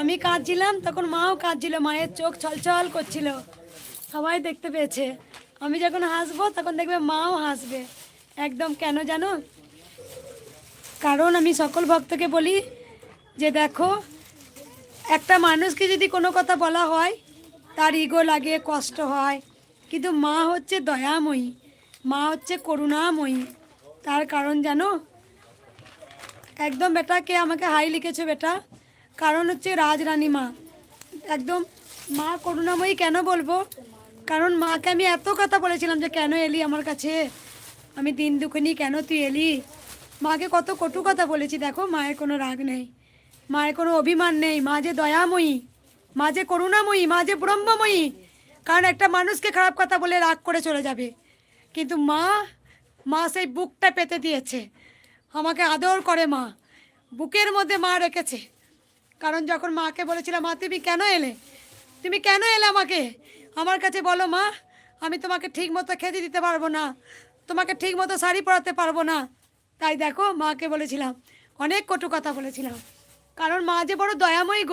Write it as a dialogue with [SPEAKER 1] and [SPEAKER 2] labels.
[SPEAKER 1] আমি কাঁদছিলাম, তখন মাও কাঁদছিল, মায়ের চোখ ছলছল করছিল, সবাই দেখতে পেয়েছে। আমি যখন হাসবো তখন দেখবে মাও হাসবে। একদম, কেন জানো? কারণ আমি সকল ভক্তকে বলি যে দেখো, একটা মানুষকে যদি কোনো কথা বলা হয় তার ইগো লাগে, কষ্ট হয়, কিন্তু মা হচ্ছে দয়াময়ী, মা হচ্ছে করুণাময়ী। তার কারণ জানো? একদম বেটা, কে আমাকে হাই লিখেছো বেটা? কারণ হচ্ছে রাজরানী মা। একদম মা করুণাময়ী কেন বলবো? কারণ মাকে আমি এত কথা বলেছিলাম যে কেন এলি আমার কাছে, আমি দিন দুঃখিনী, কেন তুই এলি। মাকে কত কটু কথা বলেছি, দেখো মায়ের কোনো রাগ নেই, মায়ের কোনো অভিমান নেই। মা যে দয়াময়ী, মা যে করুণাময়ী, মা যে ব্রহ্মময়ী। কারণ একটা মানুষকে খারাপ কথা বলে রাগ করে চলে যাবে, কিন্তু মা, মা সেই বুকটা পেতে দিয়েছে, আমাকে আদর করে মা, বুকের মধ্যে মা রেখেছে। কারণ যখন মাকে বলেছিলাম মা তুমি কেন এলে, তুমি কেন এলে আমাকে আমার কাছে, বলো মা, আমি তোমাকে ঠিক মতো খেতে দিতে পারবো না, তোমাকে ঠিক মতো শাড়ি পরাতে পারবো না। তাই দেখো মাকে বলেছিলাম, অনেক কটু কথা বলেছিলাম, কারণ মা যে বড় দয়াময়ী গো।